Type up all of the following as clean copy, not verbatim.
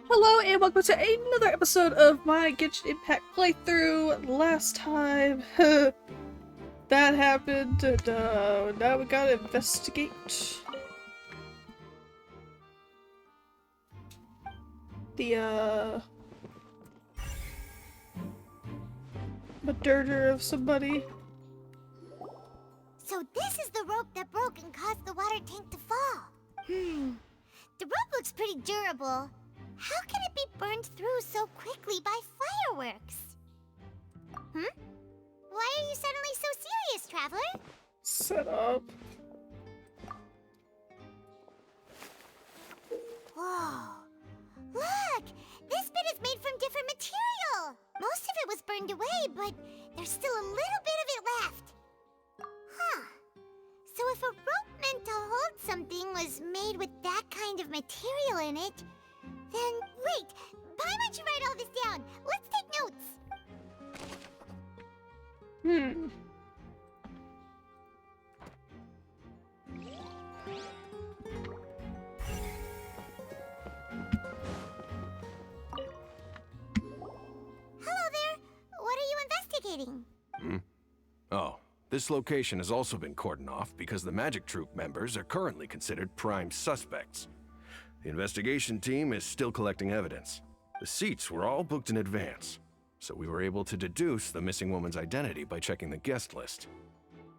Hello and welcome to another episode of my Genshin Impact playthrough. Last time, that happened, and now we gotta investigate the, murder of somebody. So this is the rope that broke and caused the water tank to fall. The rope looks pretty durable. How can it be burned through so quickly by fireworks? Why are you suddenly so serious, Traveler? Set up. Whoa. Look! This bit is made from different material! Most of it was burned away, but there's still a little bit of it left. Huh. So if a rope meant to hold something was made with that kind of material in it, then wait, why don't you write all this down? Let's take notes. Hello there. What are you investigating? Oh, this location has also been cordoned off because the Magic Troop members are currently considered prime suspects. The investigation team is still collecting evidence. The seats were all booked in advance, so we were able to deduce the missing woman's identity by checking the guest list.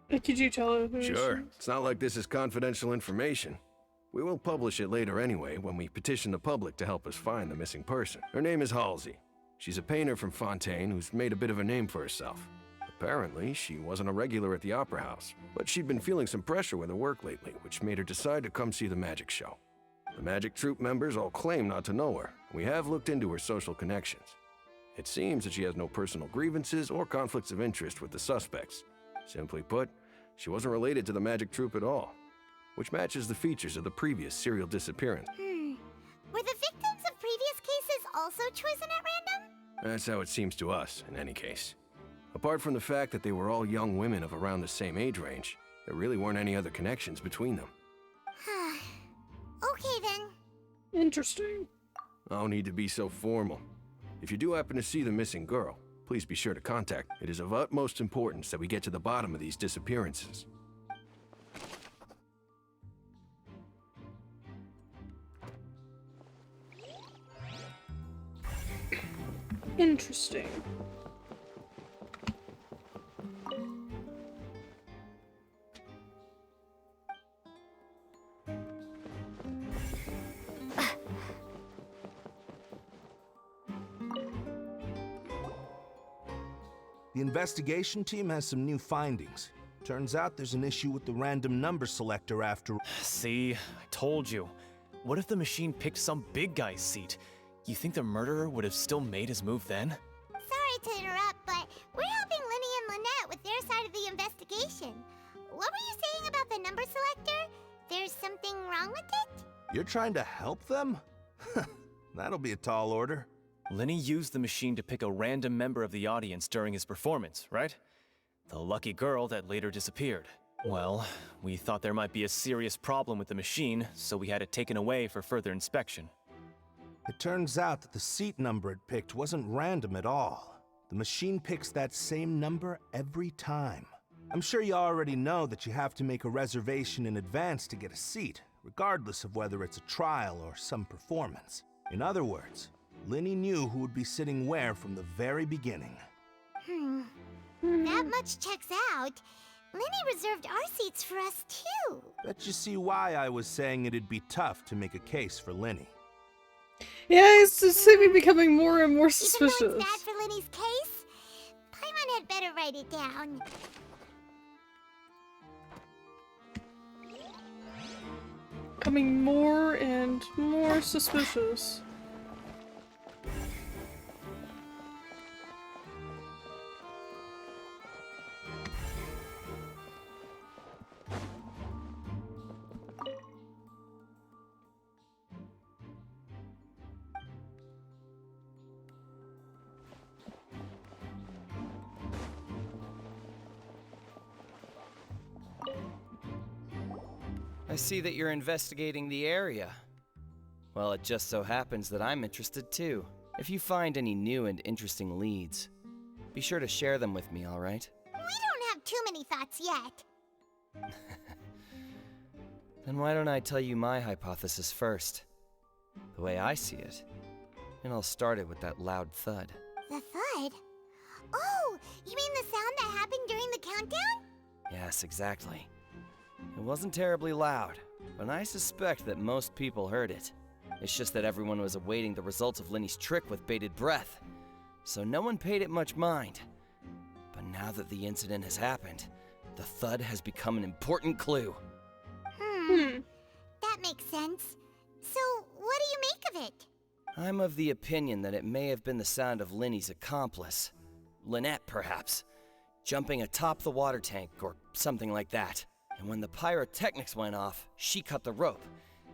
Could you tell her who Sure, she is? it's not like this is confidential information. We will publish it later anyway when we petition the public to help us find the missing person. Her name is Halsey. She's a painter from Fontaine who's made a bit of a name for herself. Apparently, she wasn't a regular at the Opera House, but she'd been feeling some pressure with her work lately, which made her decide to come see the magic show. The Magic Troop members all claim not to know her. We have looked into her social connections. It seems that she has no personal grievances or conflicts of interest with the suspects. Simply put, she wasn't related to the Magic Troop at all, which matches the features of the previous serial disappearance. Were the victims of previous cases also chosen at random? That's how it seems to us, in any case. Apart from the fact that they were all young women of around the same age range, there really weren't any other connections between them. Okay then. Interesting. No need to be so formal. If you do happen to see the missing girl, please be sure to contact. It is of utmost importance that we get to the bottom of these disappearances. Interesting. The investigation team has some new findings. Turns out there's an issue with the random number selector after... See, I told you. What if the machine picked some big guy's seat? You think the murderer would have still made his move then? Sorry to interrupt, but we're helping Linny and Lynette with their side of the investigation. What were you saying about the number selector? There's something wrong with it? You're trying to help them? That'll be a tall order. Lenny used the machine to pick a random member of the audience during his performance, right? The lucky girl that later disappeared. Well, we thought there might be a serious problem with the machine, so we had it taken away for further inspection. It turns out that the seat number it picked wasn't random at all. The machine picks that same number every time. I'm sure you already know that you have to make a reservation in advance to get a seat, regardless of whether it's a trial or some performance. In other words, Linny knew who would be sitting where from the very beginning. That much checks out. Linny reserved our seats for us too. Bet you see why I was saying it'd be tough to make a case for Linny. Yeah, it's just becoming more and more suspicious. Even though it's bad for Linny's case, Paimon had better write it down. Becoming more and more suspicious. I see that you're investigating the area. Well, it just so happens that I'm interested too. If you find any new and interesting leads, be sure to share them with me, alright? We don't have too many thoughts yet. Then why don't I tell you my hypothesis first? The way I see it. And I'll start it with that loud thud. The thud? Oh, you mean the sound that happened during the countdown? Yes, exactly. It wasn't terribly loud, but I suspect that most people heard it. It's just that everyone was awaiting the results of Linny's trick with bated breath, so no one paid it much mind. But now that the incident has happened, the thud has become an important clue. That makes sense. So, what do you make of it? I'm of the opinion that it may have been the sound of Linny's accomplice. Lynette, perhaps. Jumping atop the water tank or something like that. And when the pyrotechnics went off, she cut the rope,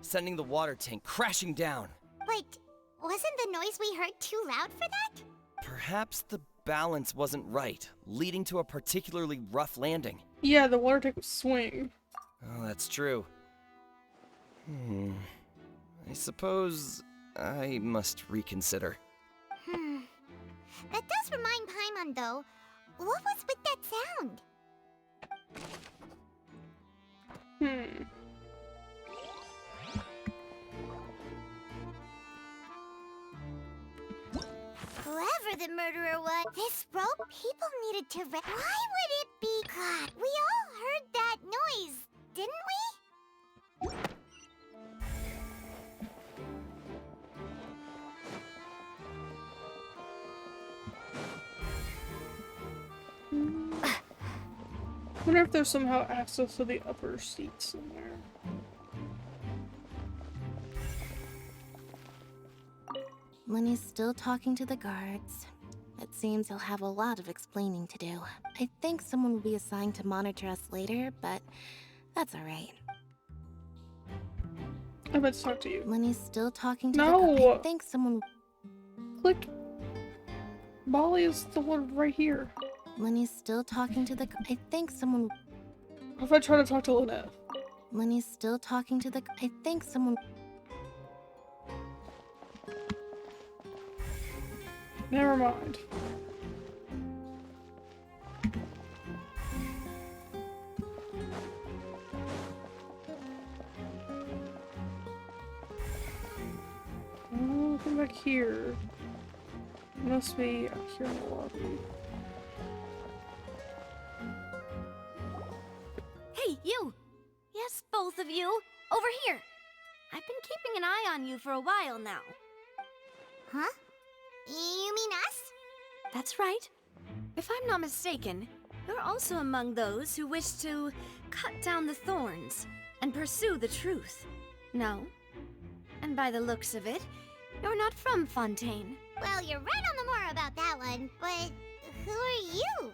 sending the water tank crashing down. But wasn't the noise we heard too loud for that? Perhaps the balance wasn't right, leading to a particularly rough landing. Yeah, the water tank was swing. Oh, that's true. I suppose I must reconsider. That does remind Paimon, though. What was with that sound? Whoever the murderer was, this rope people needed to Why would it be? God, we all heard that noise, didn't we? I wonder if there's somehow access to the upper seats in there. Linny's still talking to the guards. It seems he'll have a lot of explaining to do. I think someone will be assigned to monitor us later, but that's alright. I meant to talk to you. Linny's still talking to No! the guards. I think someone... Click. Molly is the one right here. Linny's still talking to the... I think someone... What if I try to talk to Lynette? Linny's still talking to the... I think someone... Never mind. Oh, come back here. Must be up here in the lobby. Hey, you! Yes, both of you! Over here! I've been keeping an eye on you for a while now. Huh? You mean us? That's right. If I'm not mistaken, you're also among those who wish to cut down the thorns and pursue the truth. No? And by the looks of it, you're not from Fontaine. Well, you're right on the more about that one, but who are you?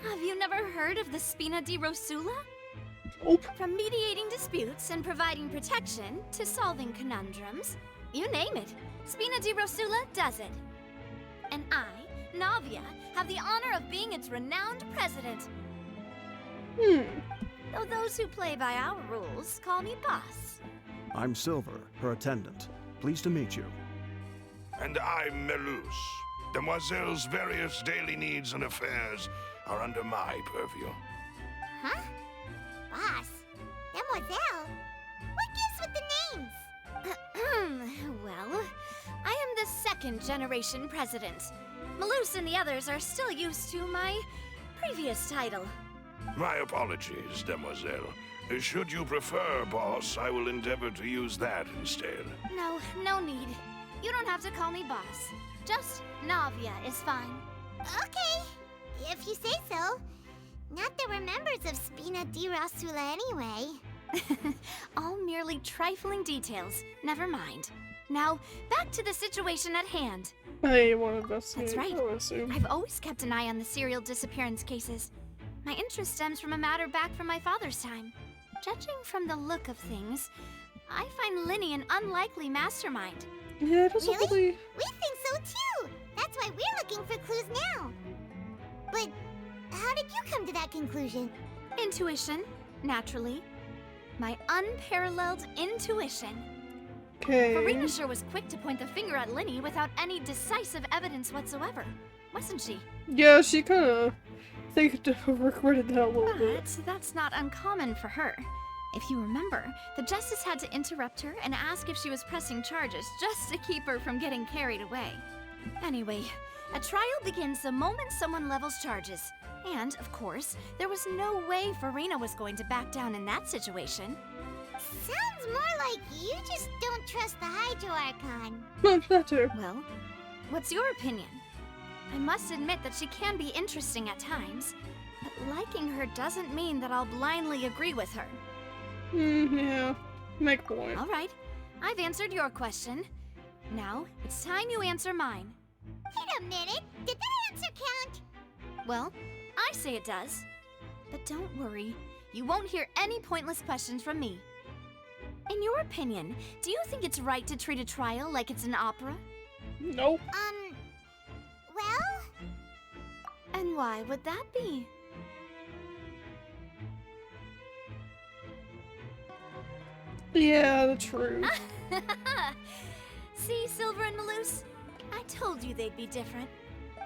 Have you never heard of the Spina di Rosula? Nope. From mediating disputes and providing protection to solving conundrums, you name it, Spina di Rosula does it. And I, Navia, have the honor of being its renowned president. Though those who play by our rules call me boss. I'm Silver, her attendant. Pleased to meet you. And I'm Melus. Demoiselle's various daily needs and affairs are under my purview. Huh? Boss? Demoiselle? What gives with the names? Well, I am the second generation president. Malus and the others are still used to my previous title. My apologies, Demoiselle. Should you prefer, boss, I will endeavor to use that instead. No need. You don't have to call me boss. Just Navia is fine. Okay, if you say so. Not that we're members of Spina di Rosula anyway. All merely trifling details. Never mind. Now, back to the situation at hand. I want to investigate. That's right. I would assume. I've always kept an eye on the serial disappearance cases. My interest stems from a matter back from my father's time. Judging from the look of things, I find Linny an unlikely mastermind. Yeah, it doesn't Really? really. We think so too. That's why we're looking for clues now. But how did you come to that conclusion? Intuition, naturally. My unparalleled intuition. Okay. Farina sure was quick to point the finger at Linny without any decisive evidence whatsoever, wasn't she? Yeah, she kind of regretted that a little bit. But that's not uncommon for her. If you remember, the Justice had to interrupt her and ask if she was pressing charges just to keep her from getting carried away. Anyway, a trial begins the moment someone levels charges. And, of course, there was no way Farina was going to back down in that situation. Sounds more like you just don't trust the Hydro Archon. That too. Well, what's your opinion? I must admit that she can be interesting at times, but liking her doesn't mean that I'll blindly agree with her. Yeah. Make a point. All right, I've answered your question. Now, it's time you answer mine. Wait a minute, did that answer count? Well, I say it does. But don't worry, you won't hear any pointless questions from me. In your opinion, do you think it's right to treat a trial like it's an opera? Nope. Well? And why would that be? Yeah, the truth. See, Silver and Maloose? I told you they'd be different.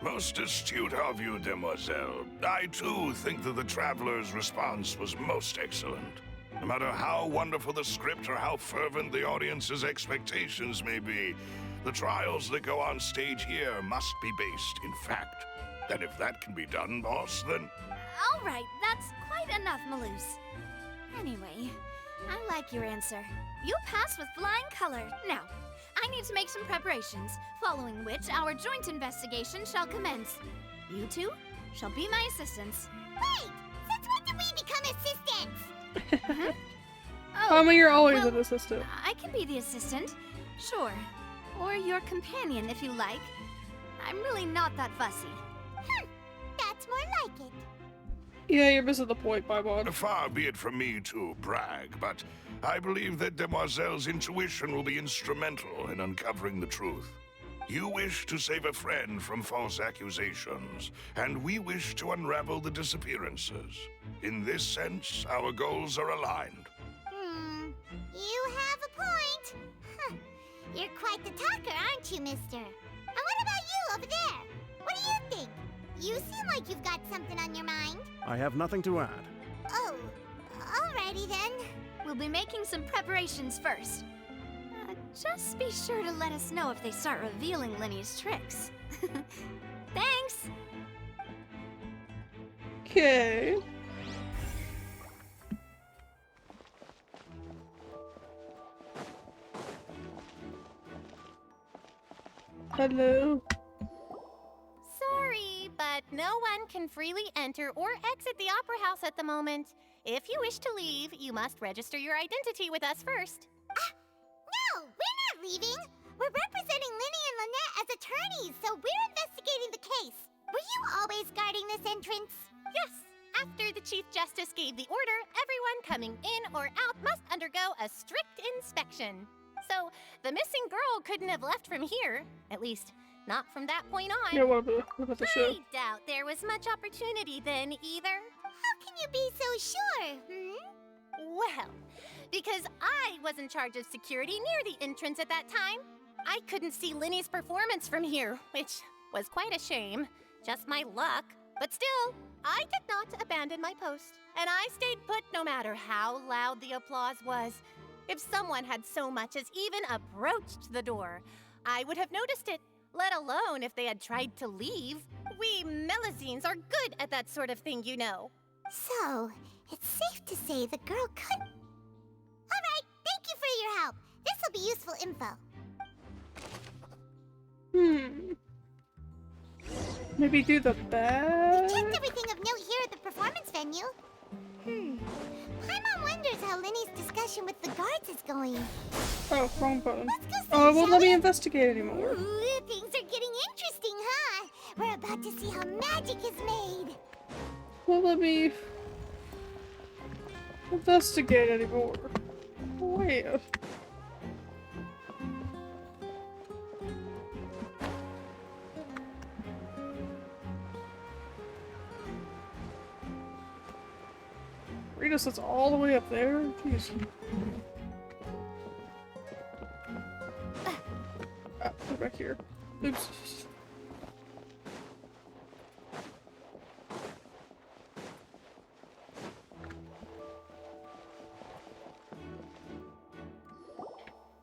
Most astute of you, demoiselle. I too think that the Traveler's response was most excellent. No matter how wonderful the script or how fervent the audience's expectations may be, the trials that go on stage here must be based in fact. And if that can be done, boss, then... All right, that's quite enough, Maloose. Anyway, I like your answer. You passed with flying color. Now, I need to make some preparations, following which our joint investigation shall commence. You two shall be my assistants. Wait! Since when did we become assistants? Oh, You're always well, an assistant. I can be the assistant, sure. Or your companion, if you like. I'm really not that fussy. That's more like it. Yeah, you're missing the point, my mod. Far be it from me to brag, but I believe that Demoiselle's intuition will be instrumental in uncovering the truth. You wish to save a friend from false accusations, and we wish to unravel the disappearances. In this sense, our goals are aligned. You have a point. You're quite the talker, aren't you, mister? And what about you over there? What do you think? You seem like you've got something on your mind. I have nothing to add. Oh, alrighty then. We'll be making some preparations first. Just be sure to let us know if they start revealing Linny's tricks. Thanks! Okay. Hello. Sorry, but no one can freely enter or exit the Opera House at the moment. If you wish to leave, you must register your identity with us first. No, we're not leaving. We're representing Linny and Lynette as attorneys, so we're investigating the case. Were you always guarding this entrance? Yes, after the Chief Justice gave the order, everyone coming in or out must undergo a strict inspection. So, the missing girl couldn't have left from here. At least, not from that point on. Yeah, what about the show? I doubt there was much opportunity then, either. How can you be so sure, Well, because I was in charge of security near the entrance at that time. I couldn't see Linny's performance from here, which was quite a shame. Just my luck. But still, I did not abandon my post. And I stayed put no matter how loud the applause was. If someone had so much as even approached the door, I would have noticed it, let alone if they had tried to leave. We Melazines are good at that sort of thing, you know. So, it's safe to say the girl could... Alright, thank you for your help. This'll be useful info. Maybe do the We bad? checked everything of note here at the performance venue. Paimon wonders how Linny's discussion with the guards is going. Oh, wrong button. Let's go see, Oh, it won't shall let me we? investigate anymore. Ooh, things are getting interesting, huh? We're about to see how magic is made. Won't let me investigate anymore. Wait. arena sits all the way up there? Jeez. Ah, we're back here. Oops.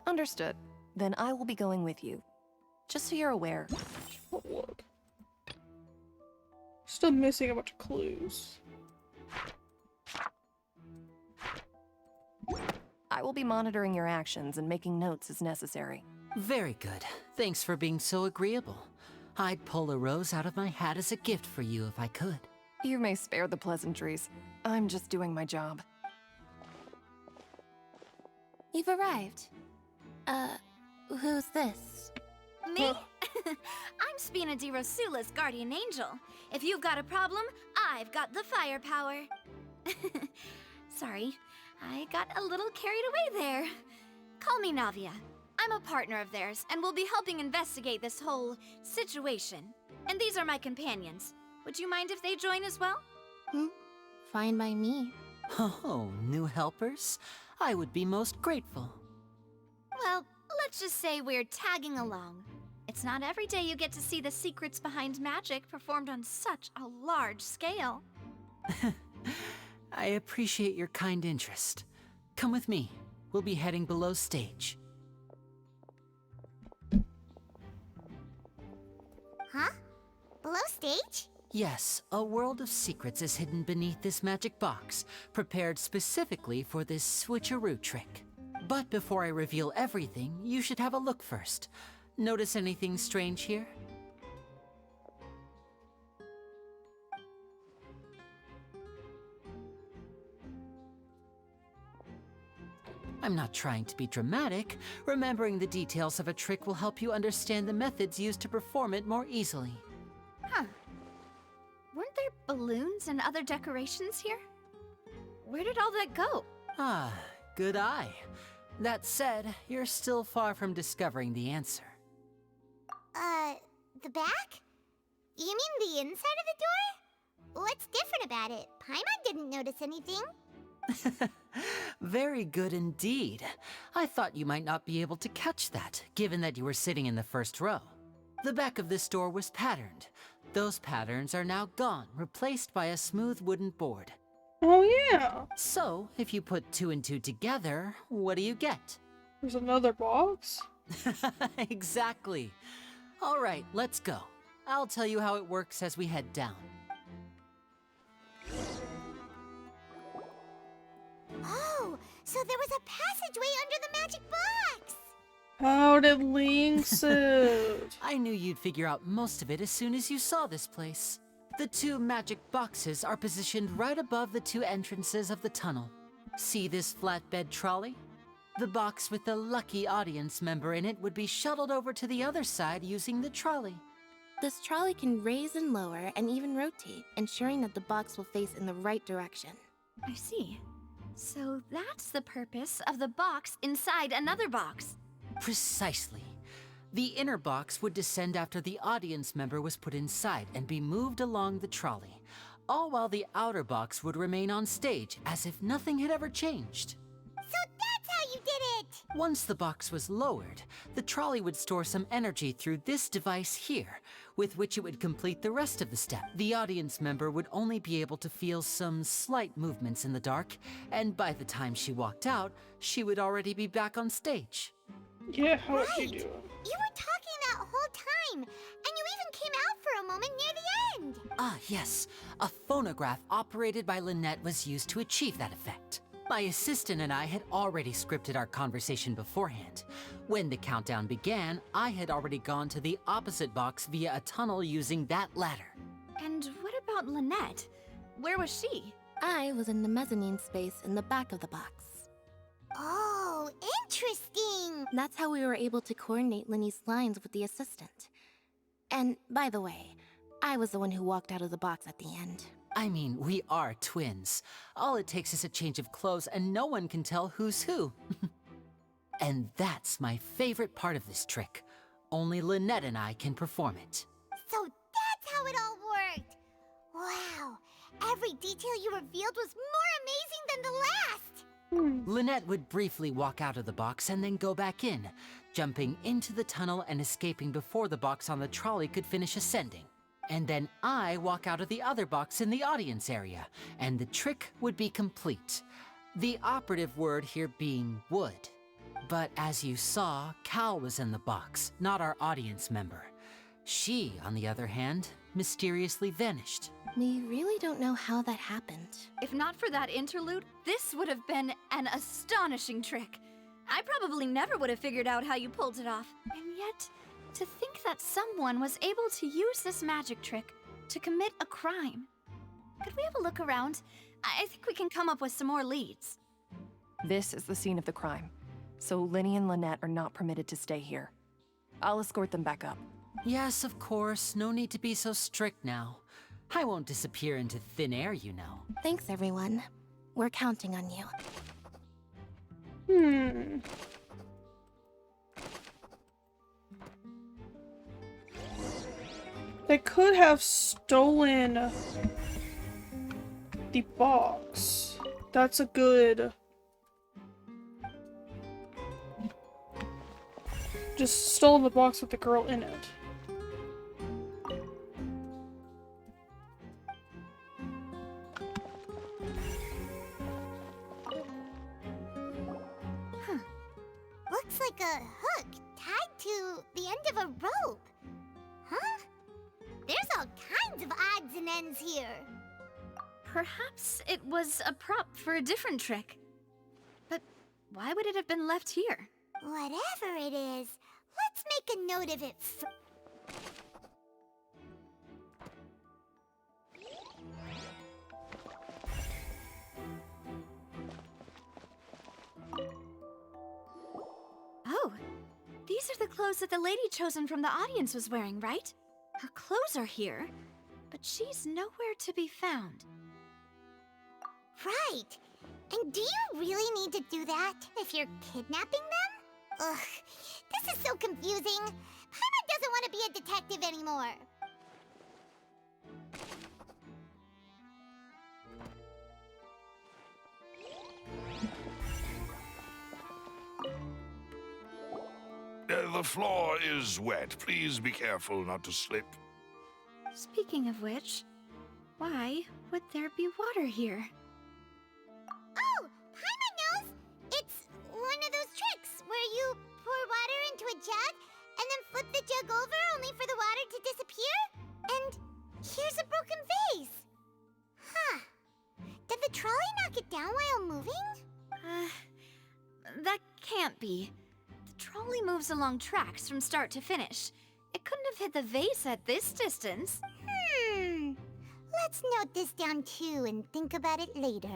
Understood. Then I will be going with you. Just so you're aware. Oh, look. Still missing a bunch of clues. I will be monitoring your actions and making notes as necessary. Very good. Thanks for being so agreeable. I'd pull a rose out of my hat as a gift for you if I could. You may spare the pleasantries. I'm just doing my job. You've arrived. Who's this? Me? I'm Spina di Rosula's guardian angel. If you've got a problem, I've got the firepower. Sorry, I got a little carried away there. Call me Navia. I'm a partner of theirs, and will be helping investigate this whole situation. And these are my companions. Would you mind if they join as well? Fine by me. Oh, new helpers? I would be most grateful. Well, let's just say we're tagging along. It's not every day you get to see the secrets behind magic performed on such a large scale. I appreciate your kind interest. Come with me. We'll be heading below stage. Huh? Below stage? Yes, a world of secrets is hidden beneath this magic box, prepared specifically for this switcheroo trick. But before I reveal everything, you should have a look first. Notice anything strange here? I'm not trying to be dramatic. Remembering the details of a trick will help you understand the methods used to perform it more easily. Huh. Weren't there balloons and other decorations here? Where did all that go? Ah, good eye. That said, you're still far from discovering the answer. The back? You mean the inside of the door? What's different about it? Paimon didn't notice anything. Very good indeed. I thought you might not be able to catch that, given that you were sitting in the first row. The back of this door was patterned. Those patterns are now gone, replaced by a smooth wooden board. Oh yeah! So, if you put 2 and 2 together, what do you get? There's another box? Exactly. All right, let's go. I'll tell you how it works as we head down. Oh, so there was a passageway under the magic box! How did Lynx it? I knew you'd figure out most of it as soon as you saw this place. The 2 magic boxes are positioned right above the 2 entrances of the tunnel. See this flatbed trolley? The box with the lucky audience member in it would be shuttled over to the other side using the trolley. This trolley can raise and lower and even rotate, ensuring that the box will face in the right direction. I see. So that's the purpose of the box inside another box. Precisely. The inner box would descend after the audience member was put inside and be moved along the trolley, all while the outer box would remain on stage as if nothing had ever changed. So that's how you did it! Once the box was lowered, the trolley would store some energy through this device here, with which it would complete the rest of the step. The audience member would only be able to feel some slight movements in the dark, and by the time she walked out, she would already be back on stage. Yeah, how would she Right. do it? You were talking that whole time, and you even came out for a moment near the end! Ah, yes. A phonograph operated by Lynette was used to achieve that effect. My assistant and I had already scripted our conversation beforehand. When the countdown began, I had already gone to the opposite box via a tunnel using that ladder. And what about Lynette? Where was she? I was in the mezzanine space in the back of the box. Oh, interesting! That's how we were able to coordinate Linny's lines with the assistant. And by the way, I was the one who walked out of the box at the end. I mean, we are twins. All it takes is a change of clothes and no one can tell who's who. And that's my favorite part of this trick. Only Lynette and I can perform it. So that's how it all worked! Wow, every detail you revealed was more amazing than the last! Lynette would briefly walk out of the box and then go back in, jumping into the tunnel and escaping before the box on the trolley could finish ascending. And then I walk out of the other box in the audience area, and the trick would be complete. The operative word here being would. But as you saw, Cal was in the box, not our audience member. She, on the other hand, mysteriously vanished. We really don't know how that happened. If not for that interlude, this would have been an astonishing trick. I probably never would have figured out how you pulled it off. And yet, to think that someone was able to use this magic trick to commit a crime. Could we have a look around? I think we can come up with some more leads. This is the scene of the crime, so Linny and Lynette are not permitted to stay here. I'll escort them back up. Yes, of course. No need to be so strict now. I won't disappear into thin air, you know. Thanks, everyone. We're counting on you. They could have stolen the box. That's a good... Just stolen the box with the girl in it. Looks like a hook tied to the end of a rope. Huh? There's all kinds of odds and ends here. Perhaps it was a prop for a different trick. But why would it have been left here? Whatever it is, let's make a note of it Oh, these are the clothes that the lady chosen from the audience was wearing, right? Her clothes are here, but she's nowhere to be found. Right. And do you really need to do that if you're kidnapping them? Ugh, this is so confusing. Paimon doesn't want to be a detective anymore. The floor is wet. Please be careful not to slip. Speaking of which, why would there be water here? Oh, Paimon knows! It's one of those tricks where you pour water into a jug and then flip the jug over only for the water to disappear? And here's a broken vase. Huh. Did the trolley knock it down while moving? That can't be. The trolley moves along tracks from start to finish. It couldn't have hit the vase at this distance. Let's note this down too and think about it later.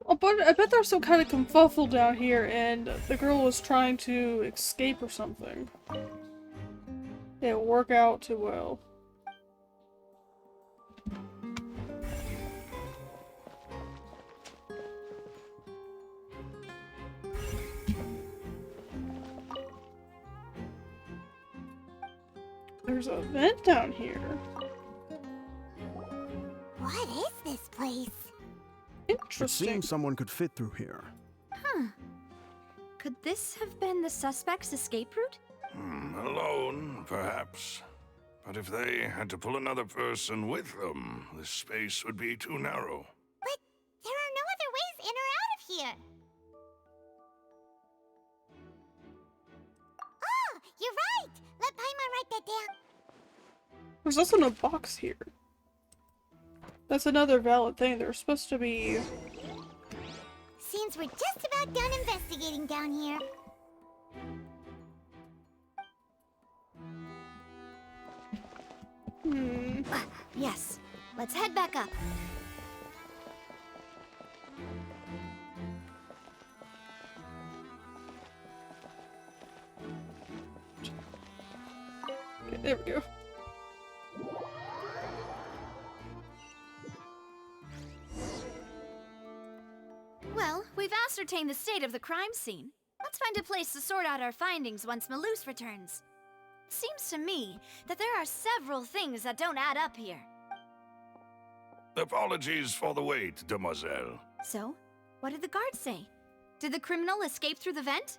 Oh, but I bet there's some kind of kerfuffle down here and the girl was trying to escape or something. It didn't work out too well. There's a vent down here. What is this place? It Interesting. seems someone could fit through here. Huh. Could this have been the suspect's escape route? Alone, perhaps. But if they had to pull another person with them, this space would be too narrow. But there are no other ways in or out of here. Oh, you're right! Let Paimon write that down. There's also no box here. That's another valid thing. There's supposed to be... Seems we're just about done investigating down here. Yes. Let's head back up. Okay, there we go. Well, we've ascertained the state of the crime scene. Let's find a place to sort out our findings once Malus returns. It seems to me that there are several things that don't add up here. Apologies for the wait, demoiselle. So, what did the guards say? Did the criminal escape through the vent?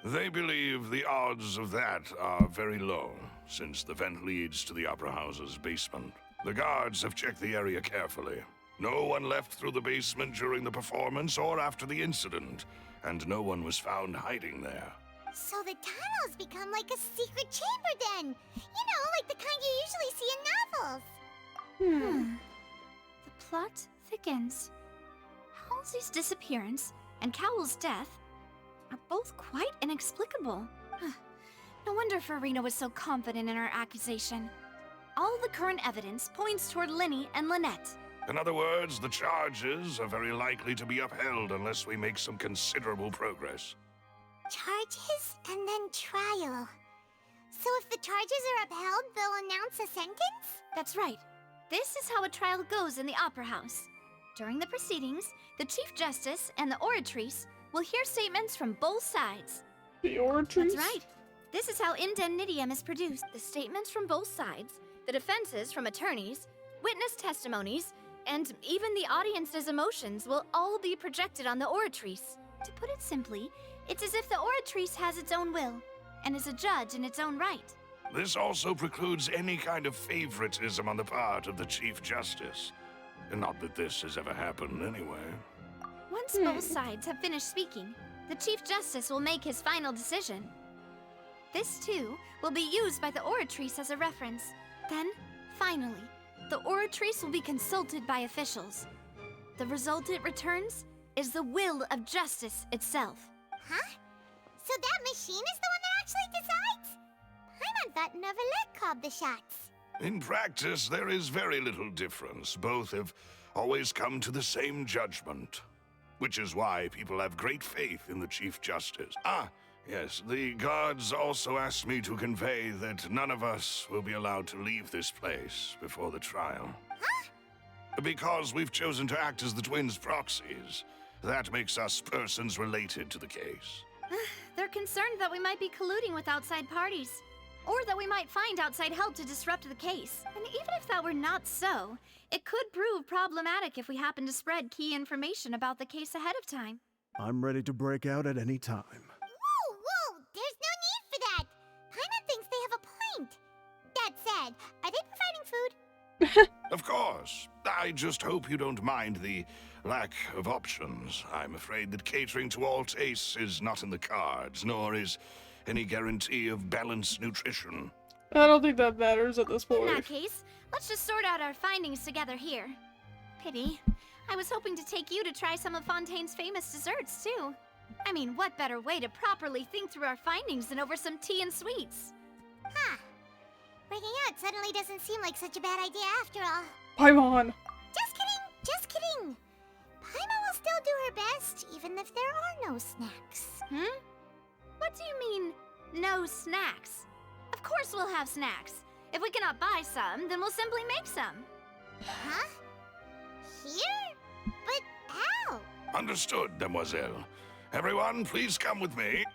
They believe the odds of that are very low, since the vent leads to the Opera House's basement. The guards have checked the area carefully. No one left through the basement during the performance or after the incident, and no one was found hiding there. So the tunnels become like a secret chamber then. You know, like the kind you usually see in novels. The plot thickens. Halsey's disappearance and Cowell's death are both quite inexplicable. No wonder Farina was so confident in her accusation. All the current evidence points toward Linny and Lynette. In other words, the charges are very likely to be upheld unless we make some considerable progress. Charges and then trial. So if the charges are upheld, they'll announce a sentence? That's right. This is how a trial goes in the Opera House. During the proceedings, the Chief Justice and the Oratrice will hear statements from both sides. The Oratrice? That's right. This is how indemnitium is produced. The statements from both sides, the defenses from attorneys, witness testimonies, and even the audience's emotions will all be projected on the Oratrice. To put it simply, it's as if the Oratrice has its own will, and is a judge in its own right. This also precludes any kind of favoritism on the part of the Chief Justice. Not that this has ever happened anyway. Once both sides have finished speaking, the Chief Justice will make his final decision. This, too, will be used by the Oratrice as a reference. Then, finally, the Oratrice will be consulted by officials. The result it returns is the will of justice itself. Huh? So that machine is the one that actually decides? Paimon thought Neuvillette called the shots. In practice, there is very little difference. Both have always come to the same judgment. Which is why people have great faith in the Chief Justice. Yes, the guards also asked me to convey that none of us will be allowed to leave this place before the trial. Huh? Because we've chosen to act as the twins' proxies. That makes us persons related to the case. They're concerned that we might be colluding with outside parties, or that we might find outside help to disrupt the case. And even if that were not so, it could prove problematic if we happen to spread key information about the case ahead of time. I'm ready to break out at any time. Whoa! There's no need for that! Paimon thinks they have a point. That said, are they providing food? Of course. I just hope you don't mind the lack of options. I'm afraid that catering to all tastes is not in the cards, nor is any guarantee of balanced nutrition. I don't think that matters at this point. In that case, let's just sort out our findings together here. Pity. I was hoping to take you to try some of Fontaine's famous desserts, too. I mean, what better way to properly think through our findings than over some tea and sweets? Huh. Breaking out suddenly doesn't seem like such a bad idea after all. Paimon! Just kidding! Paimon will still do her best, even if there are no snacks. What do you mean, no snacks? Of course we'll have snacks. If we cannot buy some, then we'll simply make some. Huh? Here? But how? Understood, demoiselle. Everyone, please come with me.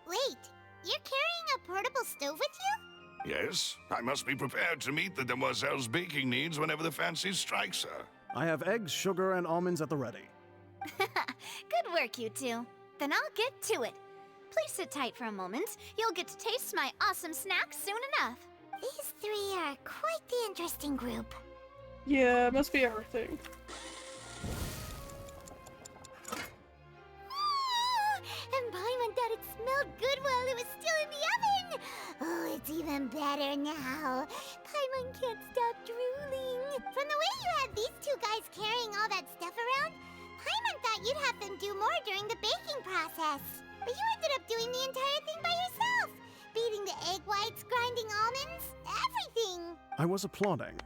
Wait, you're carrying a portable stove with you? Yes, I must be prepared to meet the demoiselle's baking needs whenever the fancy strikes her. I have eggs, sugar, and almonds at the ready. Good work, you two. Then I'll get to it. Please sit tight for a moment. You'll get to taste my awesome snacks soon enough. These three are quite the interesting group. Yeah, it must be everything. And Paimon thought it smelled good while it was still in the oven! Oh, it's even better now. Paimon can't stop drooling. From the way you had these two guys carrying all that stuff around, Paimon thought you'd have them do more during the baking process. But you ended up doing the entire thing by yourself. Beating the egg whites, grinding almonds, everything. I was applauding.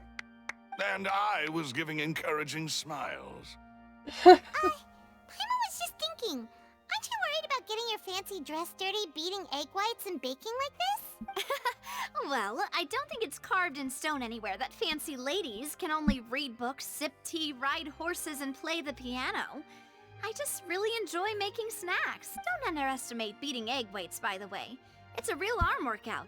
And I was giving encouraging smiles. Paimon was just thinking, aren't you worried about getting your fancy dress dirty beating egg whites and baking like this? Well, I don't think it's carved in stone anywhere that fancy ladies can only read books, sip tea, ride horses, and play the piano. I just really enjoy making snacks. Don't underestimate beating egg weights, by the way. It's a real arm workout.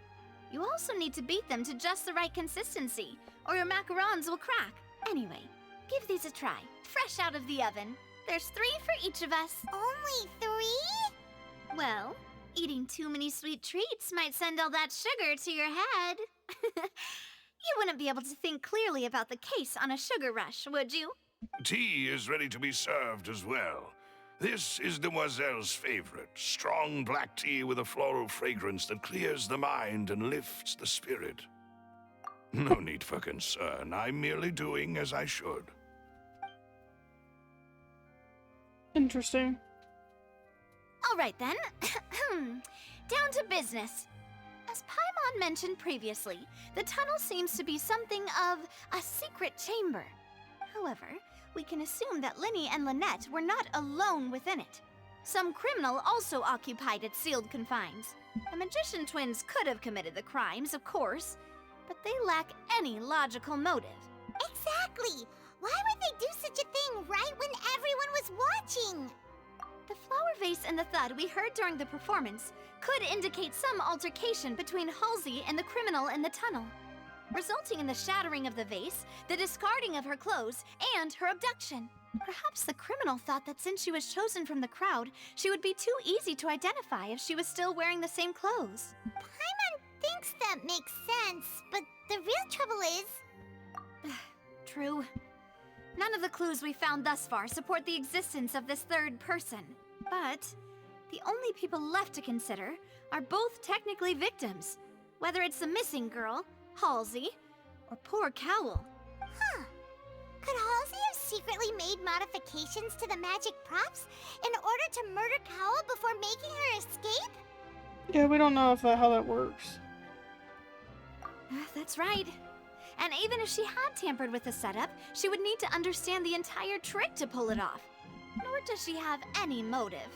You also need to beat them to just the right consistency, or your macarons will crack. Anyway, give these a try. Fresh out of the oven. There's 3 for each of us. Only 3? Well, eating too many sweet treats might send all that sugar to your head. You wouldn't be able to think clearly about the case on a sugar rush, would you? Tea is ready to be served as well. This is Demoiselle's favorite, strong black tea with a floral fragrance that clears the mind and lifts the spirit. No need for concern. I'm merely doing as I should. Interesting. All right then. Down to business. As Paimon mentioned previously, the tunnel seems to be something of a secret chamber. However, we can assume that Linny and Lynette were not alone within it. Some criminal also occupied its sealed confines. The magician twins could have committed the crimes, of course, but they lack any logical motive. Exactly! Why would they do such a thing right when everyone was watching? The flower vase and the thud we heard during the performance could indicate some altercation between Halsey and the criminal in the tunnel, resulting in the shattering of the vase, the discarding of her clothes, and her abduction. Perhaps the criminal thought that since she was chosen from the crowd, she would be too easy to identify if she was still wearing the same clothes. Paimon thinks that makes sense, but the real trouble is... True. None of the clues we found thus far support the existence of this third person. But the only people left to consider are both technically victims, whether it's the missing girl, Halsey, or poor Cowl. Huh. Could Halsey have secretly made modifications to the magic props in order to murder Cowl before making her escape? Yeah, we don't know if how that works. That's right. And even if she had tampered with the setup, she would need to understand the entire trick to pull it off. Nor does she have any motive.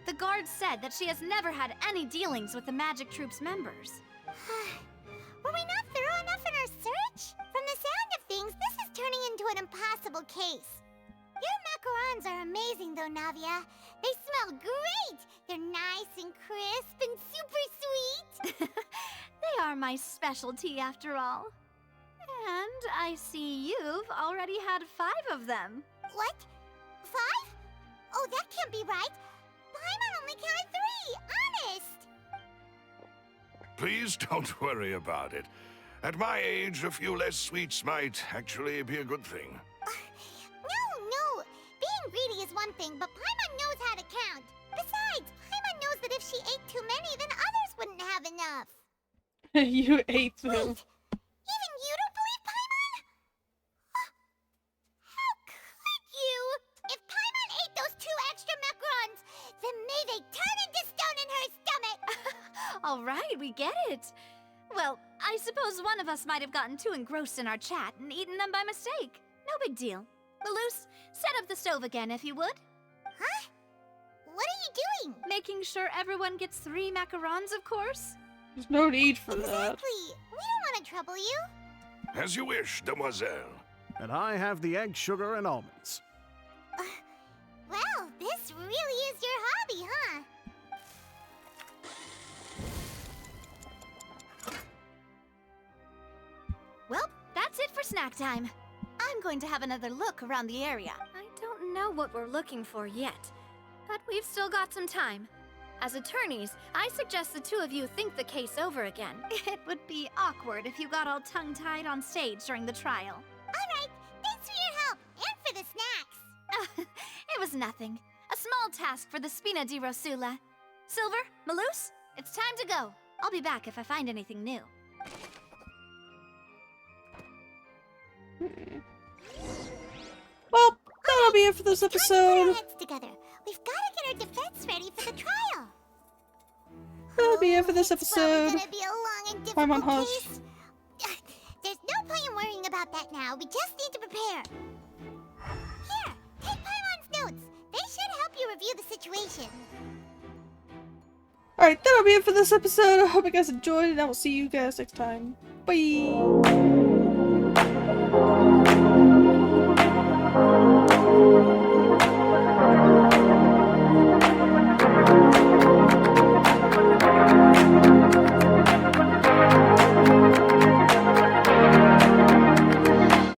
The guards said that she has never had any dealings with the Magic Troop's members. Were we not thorough enough in our search? From the sound of things, this is turning into an impossible case. Your macarons are amazing though, Navia. They smell great! They're nice and crisp and super sweet! They are my specialty after all. And I see you've already had 5 of them. What? 5? Oh, that can't be right. Paimon only counted 3, honest! Please don't worry about it. At my age, a few less sweets might actually be a good thing. No. Being greedy is one thing, but Paimon knows how to count. Besides, Paimon knows that if she ate too many, then others wouldn't have enough. You ate them. Wait, even you don't believe Paimon? How could you? If Paimon ate those 2 extra macarons, then may they turn into stone in her stomach! All right, we get it. Well, I suppose one of us might have gotten too engrossed in our chat and eaten them by mistake. No big deal. Lelouch, set up the stove again if you would. Huh? What are you doing? Making sure everyone gets 3 macarons, of course. There's no need for that. Exactly. We don't want to trouble you. As you wish, demoiselle. And I have the egg, sugar, and almonds. Well, this really is your hobby, huh? Well, that's it for snack time. I'm going to have another look around the area. I don't know what we're looking for yet, but we've still got some time. As attorneys, I suggest the 2 of you think the case over again. It would be awkward if you got all tongue-tied on stage during the trial. All right, thanks for your help and for the snacks. It was nothing. A small task for the Spina di Rosula. Silver, Malus, it's time to go. I'll be back if I find anything new. Well, that'll be it for this episode. Time to put our heads together. We've got to get our defense ready for the trial. That'll be it for this episode. It's gonna be a long and I'm on difficult hush. case. There's no point in worrying about that now. We just need to prepare. Here, take Paimon's notes. They should help you review the situation. Alright, that'll be it for this episode. I hope you guys enjoyed, and I will see you guys next time. Bye!